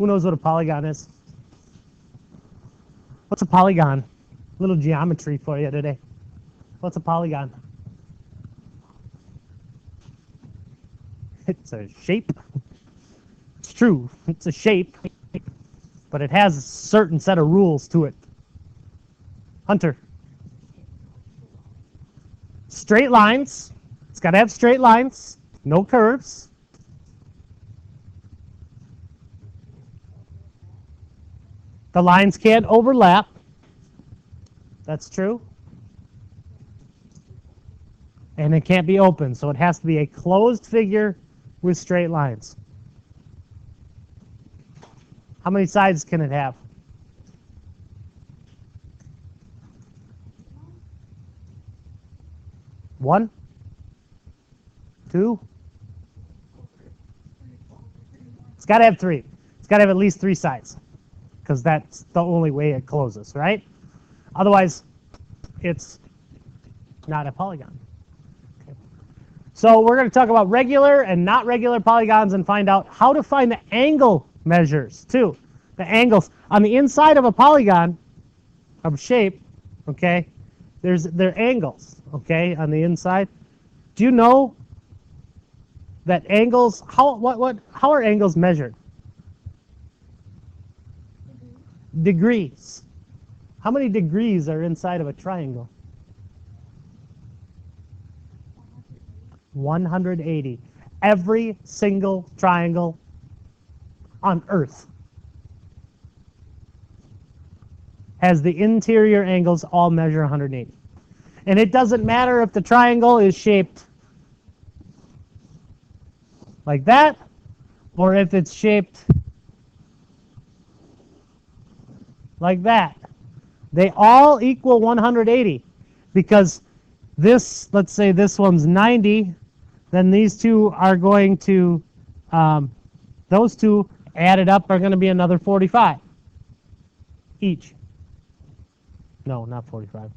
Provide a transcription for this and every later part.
Who knows what a polygon is? What's a polygon? A little geometry for you today. What's a polygon? It's a shape. It's true. It's a shape, but it has a certain set of rules to it. Hunter. Straight lines. It's got to have straight lines, no curves. The lines can't overlap. That's true. And it can't be open, so it has to be a closed figure with straight lines. How many sides can it have? One? Two? It's got to have three. It's got to have at least three sides, because that's the only way it closes, right? Otherwise, it's not a polygon. Okay. So we're going to talk about regular and not regular polygons and find out how to find the angle measures, too. The angles. On the inside of a polygon, of shape, okay, there are angles, okay, on the inside. Do you know that angles, how are angles measured? Degrees. How many degrees are inside of a triangle? 180. Every single triangle on Earth has the interior angles all measure 180. And it doesn't matter if the triangle is shaped like that, or if it's shaped like that. They all equal 180, because this, let's say this one's 90, then these two are going to, those two added up are going to be another 45 each. No, not 45.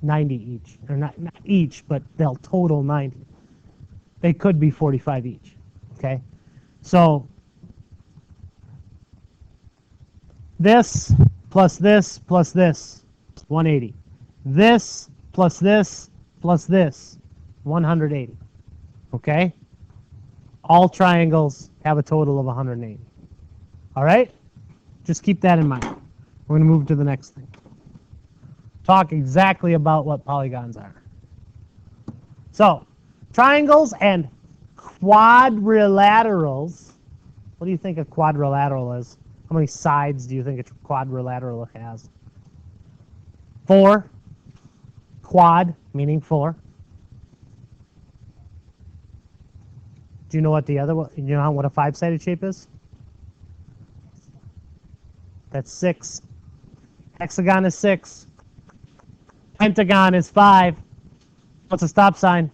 90 each, or not each, but they'll total 90. They could be 45 each, okay? So this plus this plus this, 180. This plus this plus this, 180, okay? All triangles have a total of 180, all right? Just keep that in mind. We're going to move to the next thing. Talk exactly about what polygons are. So, triangles and quadrilaterals. What do you think a quadrilateral is? How many sides do you think a quadrilateral has? 4. Quad, meaning 4. Do you know what the other one, you know what a 5-sided shape is? That's 6. Hexagon is 6. Pentagon is 5. What's a stop sign?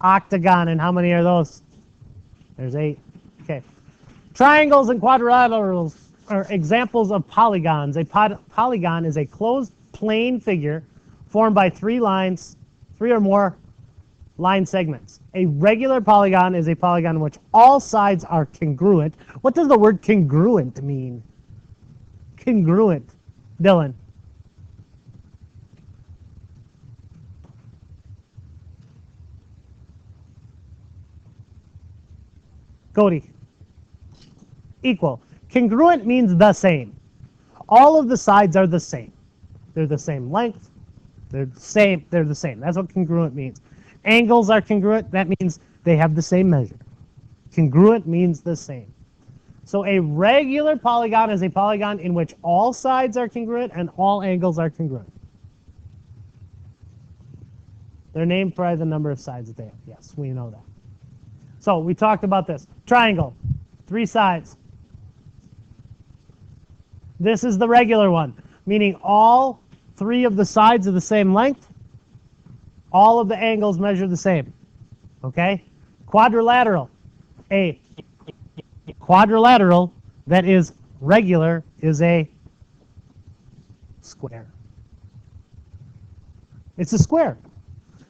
Octagon, and how many are those? There's 8. Okay. Triangles and quadrilaterals are examples of polygons. A polygon is a closed plane figure formed by 3 lines, 3 or more line segments. A regular polygon is a polygon in which all sides are congruent. What does the word congruent mean? Congruent. Dylan. Cody. Equal. Congruent means the same. All of the sides are the same. They're the same length. They're the same. That's what congruent means. Angles are congruent. That means they have the same measure. Congruent means the same. So a regular polygon is a polygon in which all sides are congruent and all angles are congruent. They're named by the number of sides that they have. Yes, we know that. So we talked about this. Triangle, 3 sides. This is the regular one, meaning all 3 of the sides are the same length. All of the angles measure the same. Okay? Quadrilateral. A quadrilateral that is regular is a square. It's a square.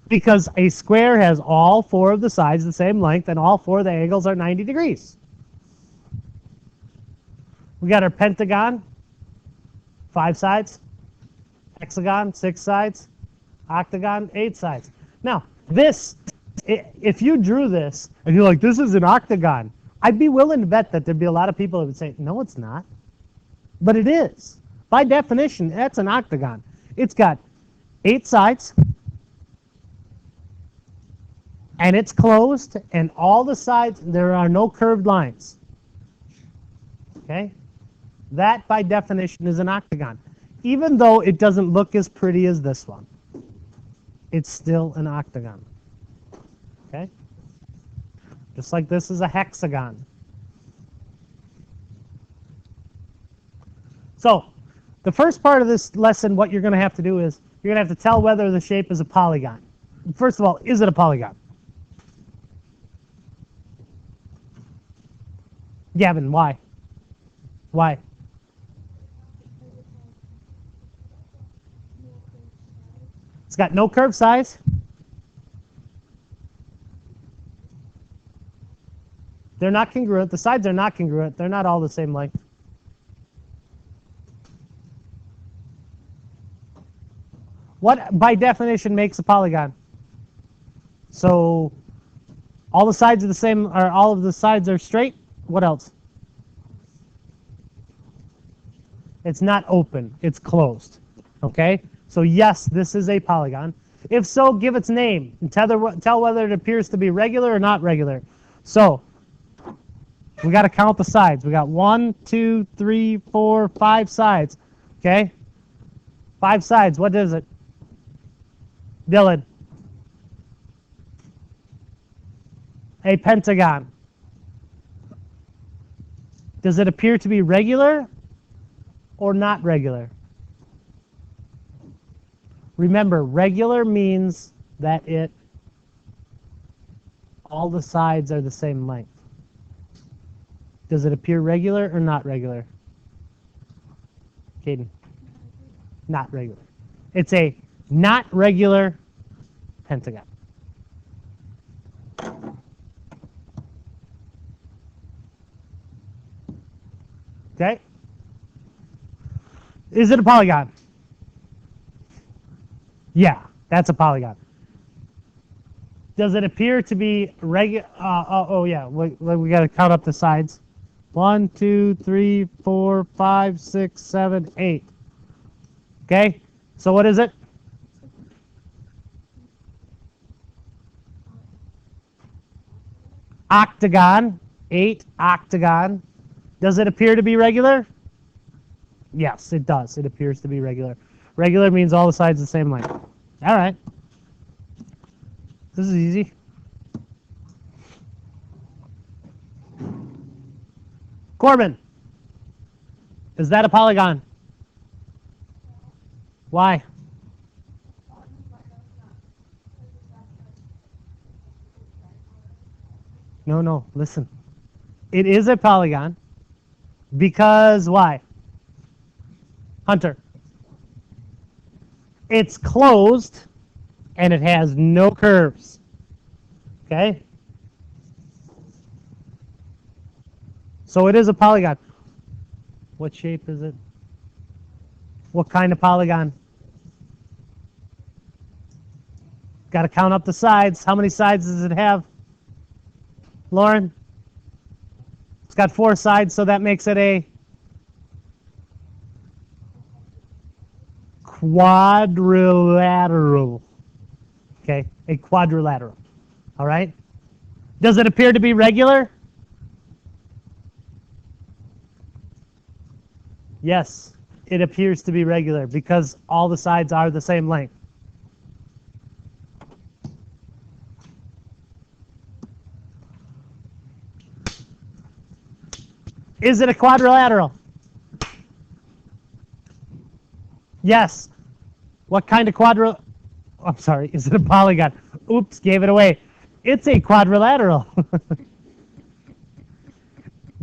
Because a square has all four of the sides the same length, and all four of the angles are 90 degrees. We got our pentagon, 5 sides. Hexagon, 6 sides. Octagon, 8 sides. Now, this, if you drew this, and you're like, this is an octagon, I'd be willing to bet that there'd be a lot of people that would say, no, it's not. But it is. By definition, that's an octagon. It's got 8 sides, and it's closed, and all the sides, there are no curved lines. Okay? That, by definition, is an octagon. Even though it doesn't look as pretty as this one, it's still an octagon. Okay? Just like this is a hexagon. So, the first part of this lesson, what you're going to have to do is, you're going to have to tell whether the shape is a polygon. First of all, is it a polygon? Gavin, why? Why? It's got no curved sides. They're not congruent. The sides are not congruent. They're not all the same length. What, by definition, makes a polygon? So, all the sides are the same, or all of the sides are straight? What else? It's not open. It's closed. Okay? So yes, this is a polygon. If so, give its name and tell whether it appears to be regular or not regular. So, we got to count the sides. We got 1, 2, 3, 4, 5 sides. Okay? 5 sides. What is it? Dylan. A pentagon. Does it appear to be regular or not regular? Remember, regular means that all the sides are the same length. Does it appear regular or not regular? Caden? Not regular. It's a not regular pentagon. Okay? Is it a polygon? Yeah, that's a polygon. Does it appear to be regular? Oh yeah, we got to count up the sides. 1, 2, 3, 4, 5, 6, 7, 8. Okay, so what is it? Octagon, 8 octagon. Does it appear to be regular? Yes, it does. It appears to be regular. Regular means all the sides the same length. All right. This is easy. Corbin, is that a polygon? Why? No, listen. It is a polygon because why? Hunter. It's closed and it has no curves. Okay? So it is a polygon. What shape is it? What kind of polygon? Got to count up the sides. How many sides does it have? Lauren? It's got 4 sides, so that makes it a quadrilateral. Okay, a quadrilateral. All right? Does it appear to be regular? Yes, it appears to be regular because all the sides are the same length. Is it a quadrilateral? Yes. What kind of I'm sorry, is it a polygon? Oops, gave it away. It's a quadrilateral.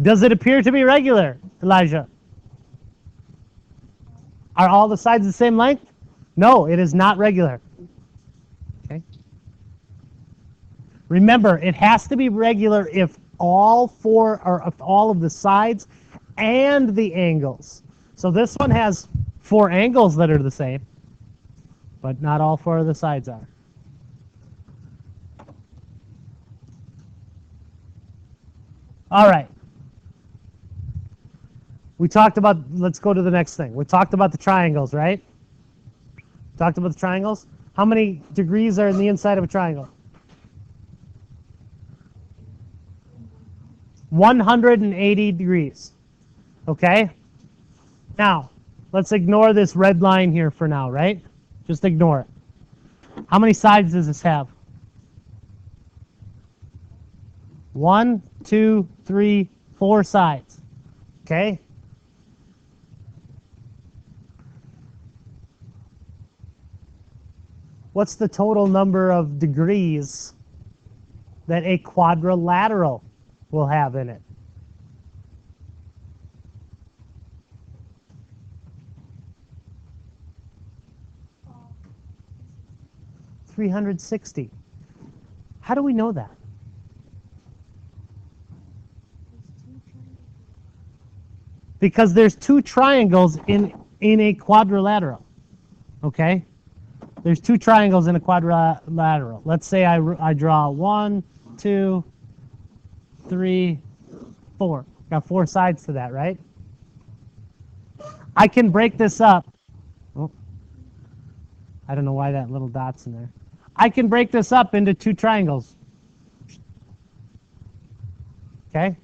Does it appear to be regular, Elijah? Are all the sides the same length? No, it is not regular. Okay. Remember, it has to be regular if all four or if all of the sides and the angles. So this one has 4 angles that are the same, but not all 4 of the sides are. All right. We talked about, let's go to the next thing. We talked about the triangles, right? Talked about the triangles. How many degrees are in the inside of a triangle? 180 degrees. Okay? Now, let's ignore this red line here for now, right? Just ignore it. How many sides does this have? 1, 2, 3, 4 sides. Okay? What's the total number of degrees that a quadrilateral will have in it? 360. How do we know that? Because there's 2 triangles in a quadrilateral. Okay? There's 2 triangles in a quadrilateral. Let's say I draw 1, 2, 3, 4. Got 4 sides to that, right? I can break this up. Oh, I don't know why that little dot's in there. I can break this up into 2 triangles. Okay?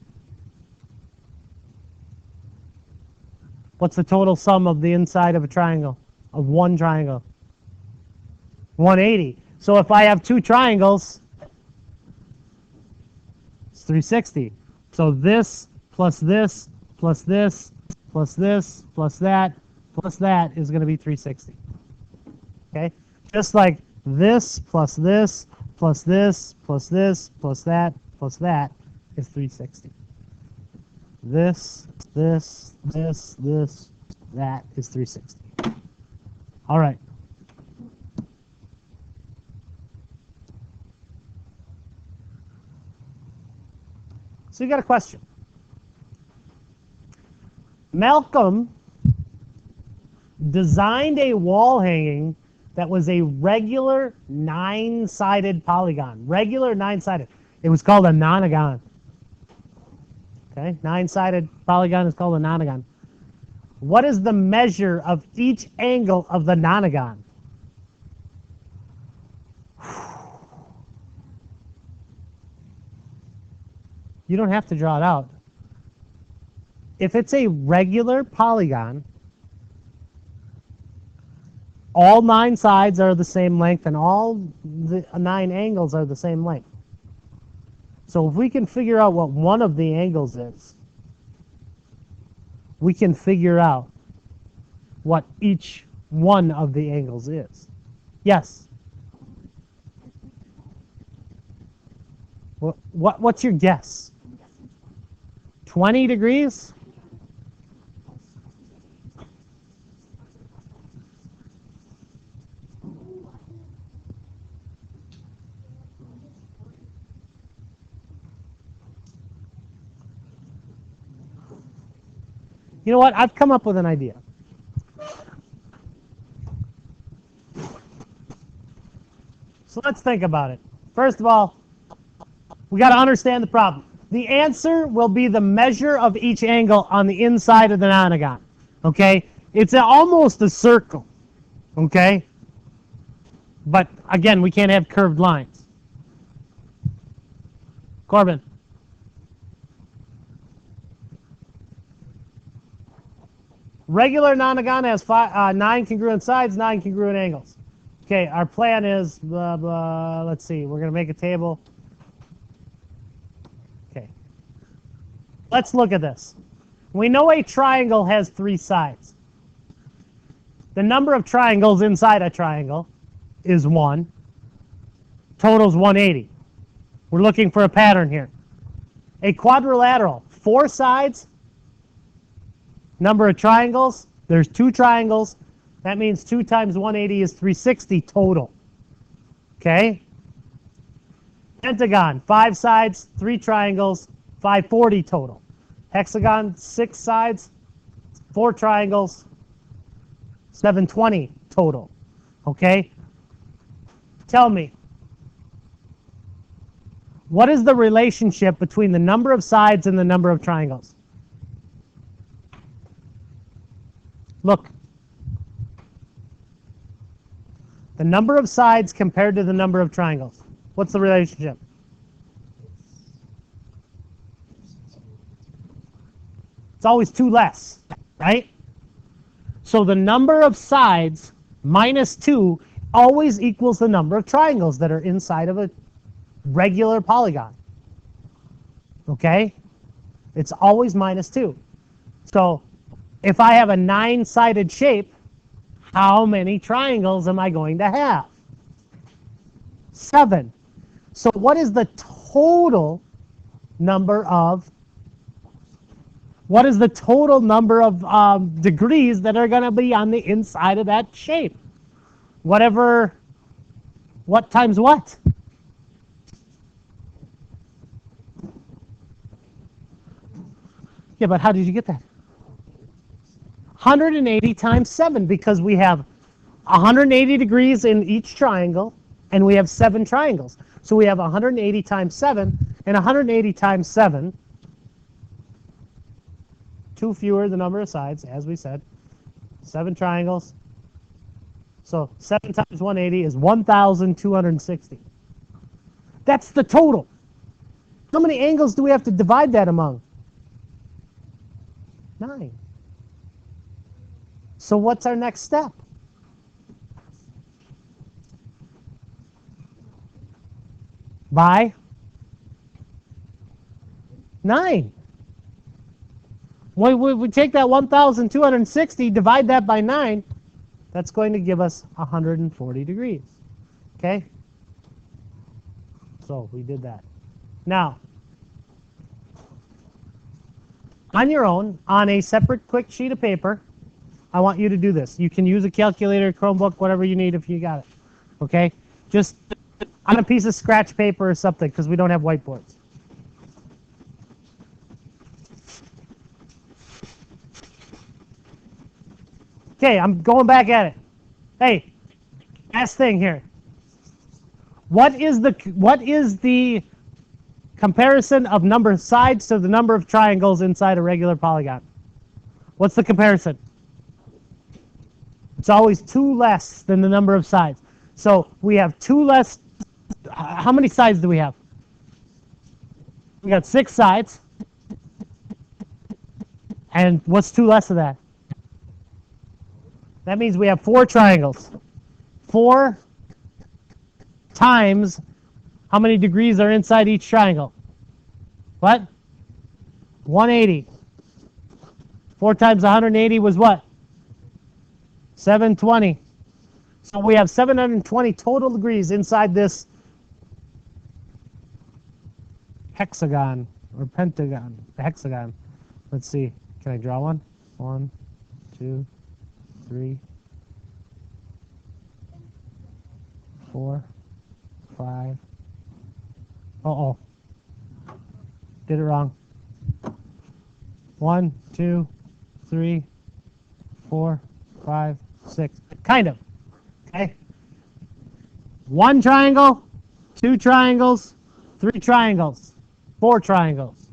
What's the total sum of the inside of a triangle? Of one triangle? 180. So if I have 2 triangles, it's 360. So this plus this plus this plus this plus that is going to be 360. Okay? Just like this plus this plus this plus this plus that is 360. This, that is 360. All right. So you got a question. Malcolm designed a wall hanging that was a regular 9-sided polygon. Regular 9-sided. It was called a nonagon. Okay, 9-sided polygon is called a nonagon. What is the measure of each angle of the nonagon? You don't have to draw it out. If it's a regular polygon, all 9 sides are the same length and all the 9 angles are the same length. So if we can figure out what one of the angles is, we can figure out what each one of the angles is. Yes? What's your guess? 20 degrees? You know what? I've come up with an idea. So let's think about it. First of all, we got to understand the problem. The answer will be the measure of each angle on the inside of the nonagon. Okay? It's almost a circle. Okay? But again, we can't have curved lines. Corbin. Regular nonagon has 9 congruent sides, 9 congruent angles. Okay, our plan is, blah, blah, let's see, we're going to make a table. Okay. Let's look at this. We know a triangle has 3 sides. The number of triangles inside a triangle is 1. Total's 180. We're looking for a pattern here. A quadrilateral, 4 sides. Number of triangles, there's 2 triangles. That means 2 times 180 is 360 total. Okay? Pentagon, 5 sides, 3 triangles, 540 total. Hexagon, 6 sides, 4 triangles, 720 total. Okay? Tell me, what is the relationship between the number of sides and the number of triangles? Look. The number of sides compared to the number of triangles. What's the relationship? It's always 2 less, right? So the number of sides minus 2 always equals the number of triangles that are inside of a regular polygon. Okay? It's always minus 2. So if I have a 9-sided shape, how many triangles am I going to have? 7. So what is the total number of degrees that are going to be on the inside of that shape? What times what? Yeah, but how did you get that? 180 times 7, because we have 180 degrees in each triangle, and we have 7 triangles. So we have 180 times 7, and 180 times 7, 2 fewer the number of sides, as we said, 7 triangles. So 7 times 180 is 1,260. That's the total. How many angles do we have to divide that among? 9. So what's our next step? By 9. When we take that 1,260, divide that by 9, that's going to give us 140 degrees. Okay? So we did that. Now, on your own, on a separate quick sheet of paper, I want you to do this. You can use a calculator, Chromebook, whatever you need if you got it. Okay? Just on a piece of scratch paper or something, because we don't have whiteboards. Okay, I'm going back at it. Hey, last thing here. What is the comparison of number of sides to the number of triangles inside a regular polygon? What's the comparison? It's always 2 less than the number of sides. So we have 2 less. How many sides do we have? We got 6 sides. And what's 2 less of that? That means we have 4 triangles. 4 times how many degrees are inside each triangle? What? 180. 4 times 180 was what? 720. So we have 720 total degrees inside this hexagon or pentagon. Hexagon. Let's see. Can I draw one? 1, 2, 3, 4, 5. Uh-oh. Did it wrong. 1, 2, 3, 4, 5, 6. Kind of. Okay? 1 triangle, 2 triangles, 3 triangles, 4 triangles.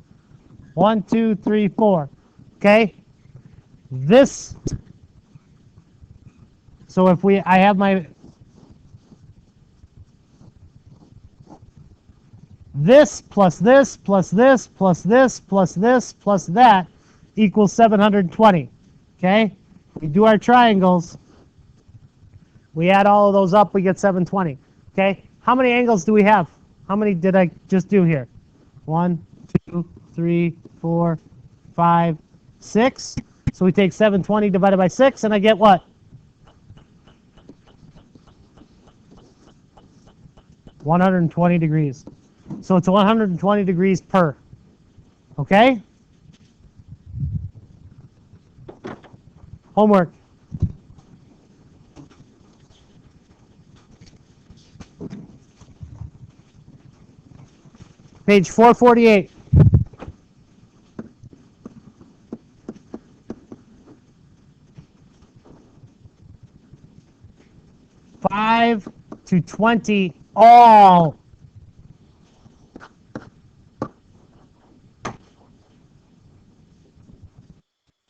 1, 2, 3, 4. Okay? This. So if I have my this plus this plus this plus this plus this plus that equals 720. Okay? We do our triangles. We add all of those up, we get 720. Okay? How many angles do we have? How many did I just do here? 1, 2, 3, 4, 5, 6. So we take 720 divided by 6, and I get what? 120 degrees. So it's 120 degrees per. Okay? Homework. Page 448. Five to 20 all